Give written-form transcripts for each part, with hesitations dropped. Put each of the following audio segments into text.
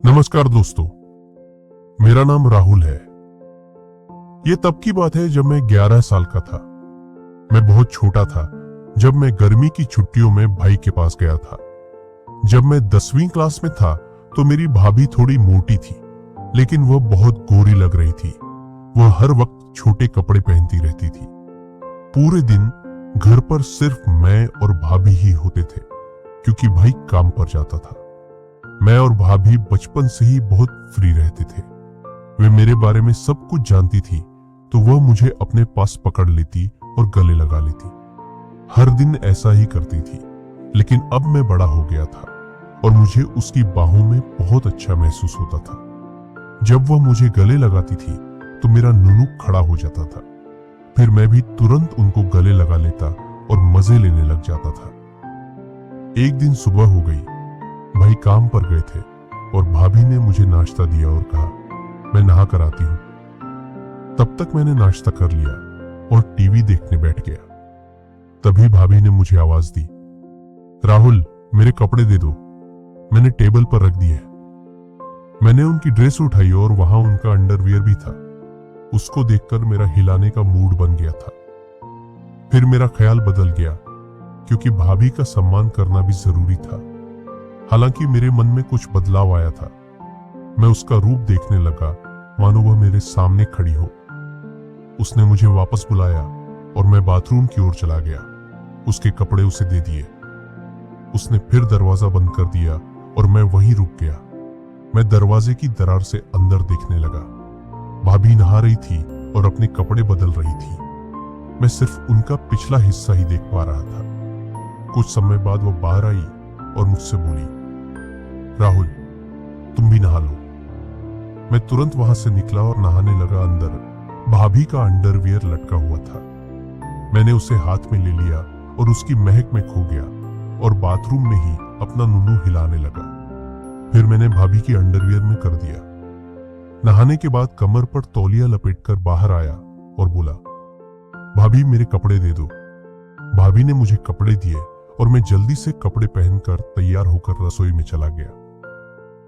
नमस्कार दोस्तों, मेरा नाम राहुल है। ये तब की बात है जब मैं 11 साल का था। मैं बहुत छोटा था जब मैं गर्मी की छुट्टियों में भाई के पास गया था। जब मैं 10वीं क्लास में था तो मेरी भाभी थोड़ी मोटी थी, लेकिन वह बहुत गोरी लग रही थी। वह हर वक्त छोटे कपड़े पहनती रहती थी। पूरे दिन घर पर सिर्फ मैं और भाभी ही होते थे, क्योंकि भाई काम पर जाता था। मैं और भाभी बचपन से ही बहुत फ्री रहते थे। वे मेरे बारे में सब कुछ जानती थी, तो वह मुझे अपने पास पकड़ लेती और गले लगा लेती। हर दिन ऐसा ही करती थी, लेकिन अब मैं बड़ा हो गया था और मुझे उसकी बाहों में बहुत अच्छा महसूस होता था। जब वह मुझे गले लगाती थी तो मेरा नुनू खड़ा हो जाता था। फिर मैं भी तुरंत उनको गले लगा लेता और मजे लेने लग जाता था। एक दिन सुबह हो गई, भाई काम पर गए थे और भाभी ने मुझे नाश्ता दिया और कहा, मैं नहा कर आती हूं। तब तक मैंने नाश्ता कर लिया और टीवी देखने बैठ गया। तभी भाभी ने मुझे आवाज दी, राहुल, मेरे कपड़े दे दो, मैंने टेबल पर रख दिए। मैंने उनकी ड्रेस उठाई और वहां उनका अंडरवियर भी था। उसको देखकर मेरा हिलाने का मूड बन गया था। फिर मेरा ख्याल बदल गया, क्योंकि भाभी का सम्मान करना भी जरूरी था। हालांकि मेरे मन में कुछ बदलाव आया था। मैं उसका रूप देखने लगा मानो वह मेरे सामने खड़ी हो। उसने मुझे वापस बुलाया और मैं बाथरूम की ओर चला गया। उसके कपड़े उसे दे दिए। उसने फिर दरवाजा बंद कर दिया और मैं वहीं रुक गया। मैं दरवाजे की दरार से अंदर देखने लगा। भाभी नहा रही थी और अपने कपड़े बदल रही थी। मैं सिर्फ उनका पिछला हिस्सा ही देख पा रहा था। कुछ समय बाद वो बाहर आई और मुझसे बोली, राहुल, तुम भी नहा लो। मैं तुरंत वहां से निकला और नहाने लगा। अंदर भाभी का अंडरवियर लटका हुआ था। मैंने उसे हाथ में ले लिया और उसकी महक में खो गया और बाथरूम में ही अपना नुनू हिलाने लगा। फिर मैंने भाभी की अंडरवियर में कर दिया। नहाने के बाद कमर पर तौलिया लपेटकर बाहर आया और बोला, भाभी, मेरे कपड़े दे दो। भाभी ने मुझे कपड़े दिए और मैं जल्दी से कपड़े पहनकर तैयार होकर रसोई में चला गया।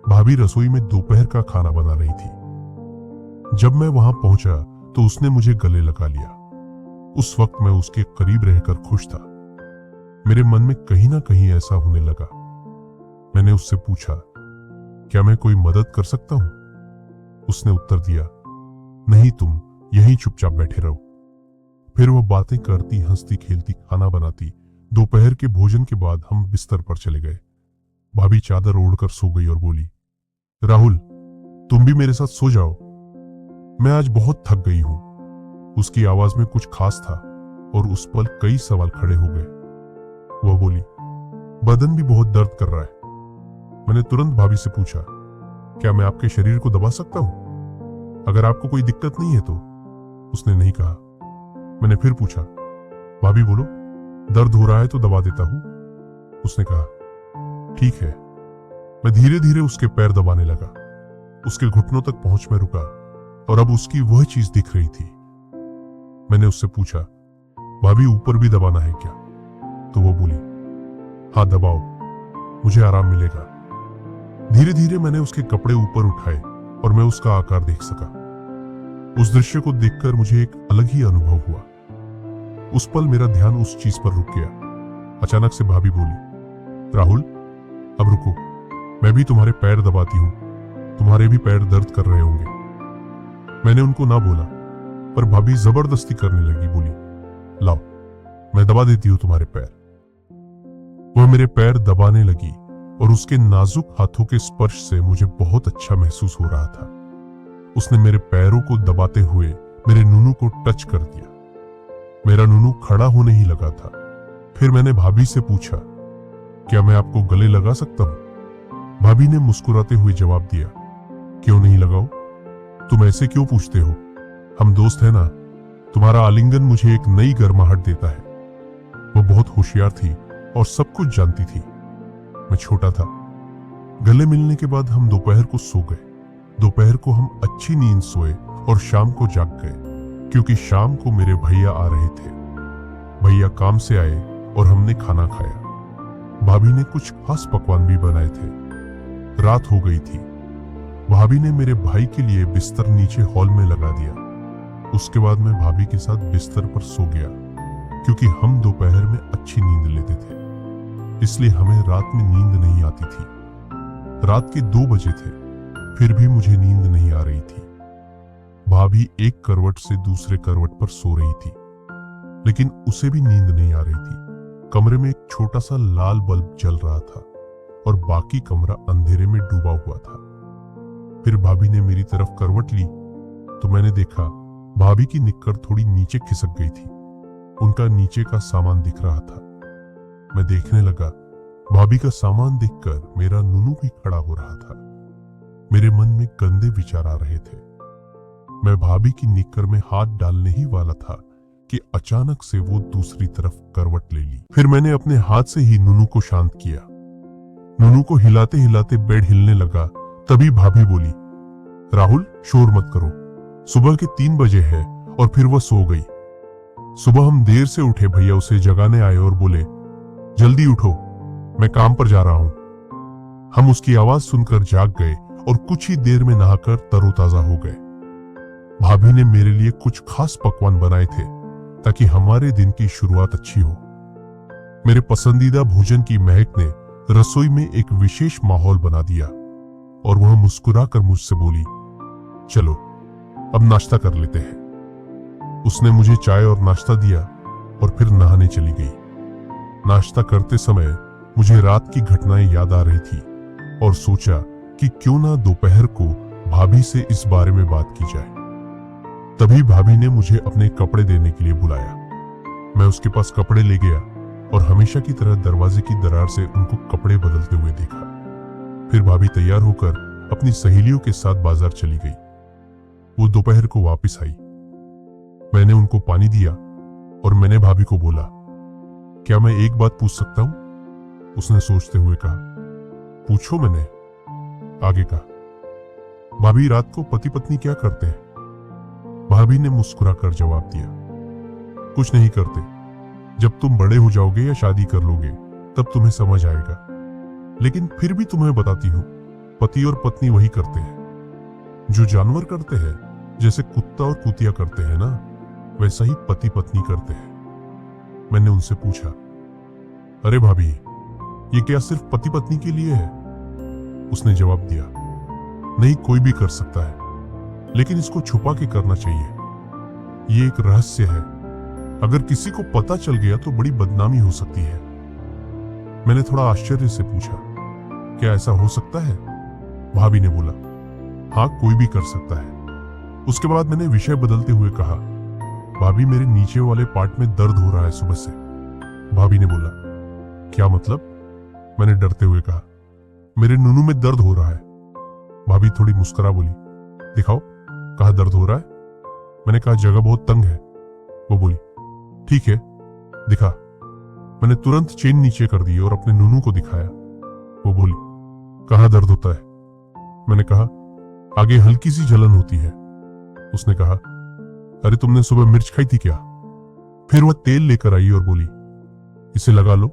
भाभी रसोई में दोपहर का खाना बना रही थी। जब मैं वहां पहुंचा तो उसने मुझे गले लगा लिया। उस वक्त मैं उसके करीब रहकर खुश था। मेरे मन में कहीं ना कहीं ऐसा होने लगा। मैंने उससे पूछा, क्या मैं कोई मदद कर सकता हूं? उसने उत्तर दिया, नहीं, तुम यहीं चुपचाप बैठे रहो। फिर वह बातें करती, हंसती, खेलती, खाना बनाती। दोपहर के भोजन के बाद हम बिस्तर पर चले गए। भाभी चादर ओढ़कर सो गई और बोली, राहुल, तुम भी मेरे साथ सो जाओ, मैं आज बहुत थक गई हूं। उसकी आवाज में कुछ खास था और उस पल कई सवाल खड़े हो गए। वह बोली, बदन भी बहुत दर्द कर रहा है। मैंने तुरंत भाभी से पूछा, क्या मैं आपके शरीर को दबा सकता हूं, अगर आपको कोई दिक्कत नहीं है तो? उसने नहीं कहा। मैंने फिर पूछा, भाभी बोलो, दर्द हो रहा है तो दबा देता हूं। उसने कहा, ठीक है। मैं धीरे धीरे उसके पैर दबाने लगा। उसके घुटनों तक पहुंच में रुका और अब उसकी वह चीज दिख रही थी। मैंने उससे पूछा, भाभी, ऊपर भी दबाना है क्या? तो वो बोली, हाँ, दबाओ, मुझे आराम मिलेगा। धीरे धीरे मैंने उसके कपड़े ऊपर उठाए और मैं उसका आकार देख सका। उस दृश्य को देखकर मुझे एक अलग ही अनुभव हुआ। उस पल मेरा ध्यान उस चीज पर रुक गया। अचानक से भाभी बोली, राहुल, अब रुको, मैं भी तुम्हारे पैर दबाती हूं, तुम्हारे भी पैर दर्द कर रहे होंगे। मैंने उनको ना बोला, पर भाभी जबरदस्ती करने लगी। बोली, लाओ, मैं दबा देती हूं तुम्हारे पैर। वह मेरे पैर दबाने लगी और उसके नाजुक हाथों के स्पर्श से मुझे बहुत अच्छा महसूस हो रहा था। उसने मेरे पैरों को दबाते हुए मेरे नुनू को टच कर दिया। मेरा नुनू खड़ा होने ही लगा था। फिर मैंने भाभी से पूछा, क्या मैं आपको गले लगा सकता हूं? भाभी ने मुस्कुराते हुए जवाब दिया, क्यों नहीं लगाओ? तुम ऐसे क्यों पूछते हो? हम दोस्त हैं ना। तुम्हारा आलिंगन मुझे एक नई गर्माहट देता है। वो बहुत होशियार थी और सब कुछ जानती थी। मैं छोटा था। गले मिलने के बाद हम दोपहर को सो गए। दोपहर को हम अच्छी नींद सोए और शाम को जाग गए, क्योंकि शाम को मेरे भैया आ रहे थे। भैया काम से आए और हमने खाना खाया। भाभी ने कुछ खास पकवान भी बनाए थे। रात हो गई थी भाभी ने मेरे भाई के लिए बिस्तर नीचे हॉल में लगा दिया। उसके बाद मैं भाभी के साथ बिस्तर पर सो गया, क्योंकि हम दोपहर में अच्छी नींद लेते थे, इसलिए हमें रात में नींद नहीं आती थी। रात के 2 बजे थे, फिर भी मुझे नींद नहीं आ रही थी। भाभी एक करवट से दूसरे करवट पर सो रही थी, लेकिन उसे भी नींद नहीं आ रही थी। कमरे में एक छोटा सा लाल बल्ब जल रहा था और बाकी कमरा अंधेरे में डूबा हुआ था। फिर भाभी ने मेरी तरफ करवट ली तो मैंने देखा भाभी की निक्कर थोड़ी नीचे खिसक गई थी। उनका नीचे का सामान दिख रहा था। मैं देखने लगा, भाभी का सामान देखकर मेरा नुनू भी खड़ा हो रहा था। मेरे मन में गंदे विचार आ रहे थे। मैं भाभी की निक्कर में हाथ डालने ही वाला था कि अचानक से वो दूसरी तरफ करवट ले ली। फिर मैंने अपने हाथ से ही नुनू को शांत किया। नुनू को हिलाते हिलाते बेड हिलने लगा। तभी भाभी बोली, राहुल शोर मत करो, सुबह के 3 बजे है। और फिर वह सो गई। सुबह हम देर से उठे, भैया उसे जगाने आए और बोले, जल्दी उठो, मैं काम पर जा रहा हूं। हम उसकी आवाज सुनकर जाग गए और कुछ ही देर में नहाकर तरोताजा हो गए। भाभी ने मेरे लिए कुछ खास पकवान बनाए थे ताकि हमारे दिन की शुरुआत अच्छी हो। मेरे पसंदीदा भोजन की महक ने रसोई में एक विशेष माहौल बना दिया और वह मुस्कुराकर मुझसे बोली, चलो अब नाश्ता कर लेते हैं। उसने मुझे चाय और नाश्ता दिया और फिर नहाने चली गई। नाश्ता करते समय मुझे रात की घटनाएं याद आ रही थी और सोचा कि क्यों ना दोपहर को भाभी से इस बारे में बात की जाए। तभी भाभी ने मुझे अपने कपड़े देने के लिए बुलाया। मैं उसके पास कपड़े ले गया और हमेशा की तरह दरवाजे की दरार से उनको कपड़े बदलते हुए देखा। फिर भाभी तैयार होकर अपनी सहेलियों के साथ बाजार चली गई। वो दोपहर को वापस आई। मैंने उनको पानी दिया और मैंने भाभी को बोला, क्या मैं एक बात पूछ सकता हूं? उसने सोचते हुए कहा, पूछो। मैंने आगे कहा, भाभी रात को पति पत्नी क्या करते हैं? भाभी ने मुस्कुराकर जवाब दिया, कुछ नहीं करते। जब तुम बड़े हो जाओगे या शादी कर लोगे तब तुम्हें समझ आएगा। लेकिन फिर भी तुम्हें बताती हूं, पति और पत्नी वही करते हैं जो जानवर करते हैं। जैसे कुत्ता और कुतिया करते हैं ना, वैसा ही पति पत्नी करते हैं। मैंने उनसे पूछा, अरे भाभी, ये क्या सिर्फ पति पत्नी के लिए है? उसने जवाब दिया, नहीं, कोई भी कर सकता है, लेकिन इसको छुपा के करना चाहिए। ये एक रहस्य है। अगर किसी को पता चल गया तो बड़ी बदनामी हो सकती है। मैंने थोड़ा आश्चर्य से पूछा, क्या ऐसा हो सकता है? भाभी ने बोला, हाँ, कोई भी कर सकता है। उसके बाद मैंने विषय बदलते हुए कहा, भाभी मेरे नीचे वाले पार्ट में दर्द हो रहा है सुबह से। भाभी ने बोला, क्या मतलब? मैंने डरते हुए कहा, मेरे नुनू में दर्द हो रहा है। भाभी थोड़ी मुस्कुरा बोली, दिखाओ, कहाँ दर्द हो रहा है? मैंने कहा, जगह बहुत तंग है। वो बोली, ठीक है, दिखा। मैंने तुरंत चेन नीचे कर दी और अपने नुनू को दिखाया। वो बोली, कहाँ दर्द होता है? मैंने कहा, आगे हल्की सी जलन होती है। उसने कहा, अरे तुमने सुबह मिर्च खाई थी क्या? फिर वह तेल लेकर आई और बोली, इसे लगा लो।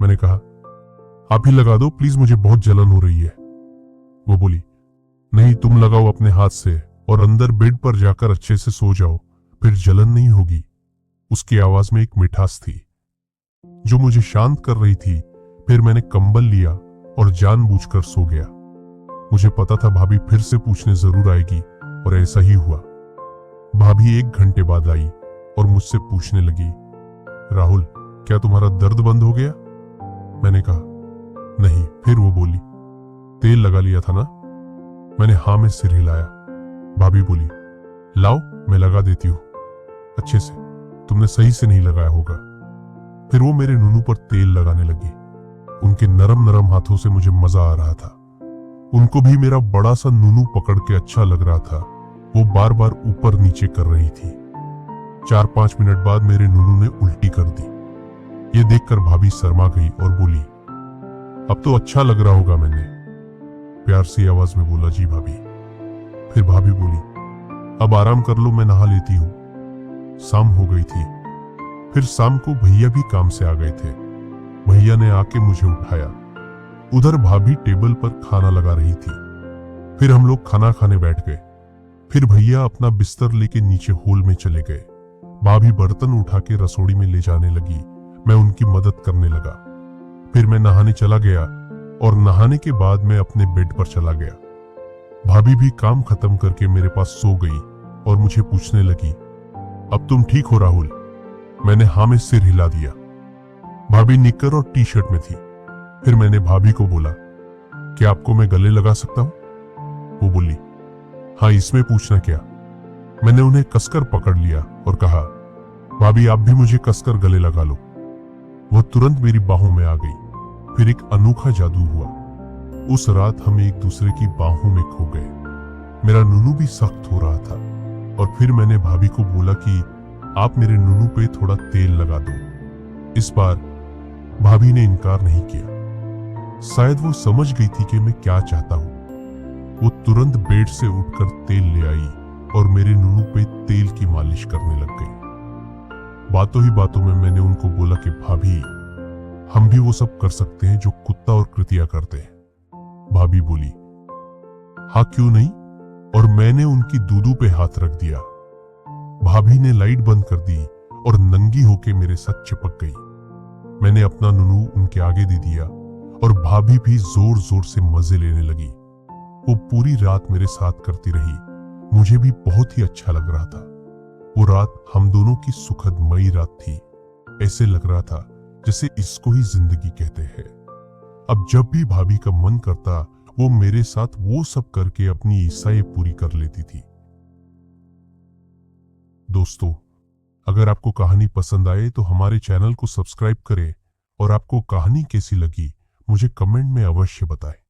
मैंने कहा, आप ही लगा दो प्लीज, मुझे बहुत जलन हो रही है। वो बोली, नहीं, तुम लगाओ अपने हाथ से और अंदर बेड पर जाकर अच्छे से सो जाओ, फिर जलन नहीं होगी। उसकी आवाज में एक मिठास थी जो मुझे शांत कर रही थी। फिर मैंने कंबल लिया और जानबूझकर सो गया। मुझे पता था भाभी फिर से पूछने जरूर आएगी और ऐसा ही हुआ। भाभी 1 घंटे बाद आई और मुझसे पूछने लगी, राहुल, क्या तुम्हारा दर्द बंद हो गया? मैंने कहा, नहीं। फिर वो बोली, तेल लगा लिया था ना? मैंने हाँ में सिर हिलाया। भाभी बोली, लाओ मैं लगा देती हूँ अच्छे से, तुमने सही से नहीं लगाया होगा। फिर वो मेरे नुनू पर तेल लगाने लगी। उनके नरम नरम हाथों से मुझे मजा आ रहा था। उनको भी मेरा बड़ा सा नुनू पकड़ के अच्छा लग रहा था। वो बार बार ऊपर नीचे कर रही थी। 4-5 मिनट बाद मेरे नुनू ने उल्टी कर दी। ये देखकर भाभी शर्मा गई और बोली, अब तो अच्छा लग रहा होगा। मैंने प्यार सी आवाज में बोला, जी भाभी। फिर भाभी बोली, अब आराम कर लो, मैं नहा लेती हूँ। शाम हो गई थी। फिर शाम को भैया भी काम से आ गए थे। भैया ने आके मुझे उठाया। उधर भाभी टेबल पर खाना लगा रही थी। फिर हम लोग खाना खाने बैठ गए। फिर भैया अपना बिस्तर लेके नीचे हॉल में चले गए। भाभी बर्तन उठा के रसोई में ले जाने लगी। मैं उनकी मदद करने लगा। फिर मैं नहाने चला गया और नहाने के बाद मैं अपने बेड पर चला गया। भाभी भी काम खत्म करके मेरे पास सो गई और मुझे पूछने लगी, अब तुम ठीक हो राहुल? मैंने हाँ में सिर हिला दिया। भाभी निक्कर और टी शर्ट में थी। फिर मैंने भाभी को बोला, क्या आपको मैं गले लगा सकता हूं? वो बोली, हाँ, इसमें पूछना क्या। मैंने उन्हें कसकर पकड़ लिया और कहा, भाभी आप भी मुझे कसकर गले लगा लो। वो तुरंत मेरी बाहों में आ गई। फिर एक अनोखा जादू हुआ। उस रात हम एक दूसरे की बाहों में खो गए। मेरा नुनू भी सख्त हो रहा था और फिर मैंने भाभी को बोला कि आप मेरे नुनू पे थोड़ा तेल लगा दो। इस बार भाभी ने इनकार नहीं किया। शायद वो समझ गई थी कि मैं क्या चाहता हूं। वो तुरंत बेड से उठकर तेल ले आई और मेरे नुनू पे तेल की मालिश करने लग गई। बातों ही बातों में मैंने उनको बोला कि भाभी, हम भी वो सब कर सकते हैं जो कुत्ता और कृतिया करते हैं। भाभी बोली, हाँ क्यों नहीं, और मैंने उनकी दूदू पे हाथ रख दिया। भाभी ने लाइट बंद कर दी और नंगी होके मेरे साथ चिपक गई। मैंने अपना नुनू उनके आगे दे दिया और भाभी भी जोर जोर से मजे लेने लगी। वो पूरी रात मेरे साथ करती रही। मुझे भी बहुत ही अच्छा लग रहा था। वो रात हम दोनों की सुखदमयी रात थी। ऐसे लग रहा था जैसे इसको ही जिंदगी कहते हैं। अब जब भी भाभी का मन करता, वो मेरे साथ वो सब करके अपनी इच्छाएं पूरी कर लेती थी। दोस्तों, अगर आपको कहानी पसंद आए तो हमारे चैनल को सब्सक्राइब करें और आपको कहानी कैसी लगी मुझे कमेंट में अवश्य बताएं।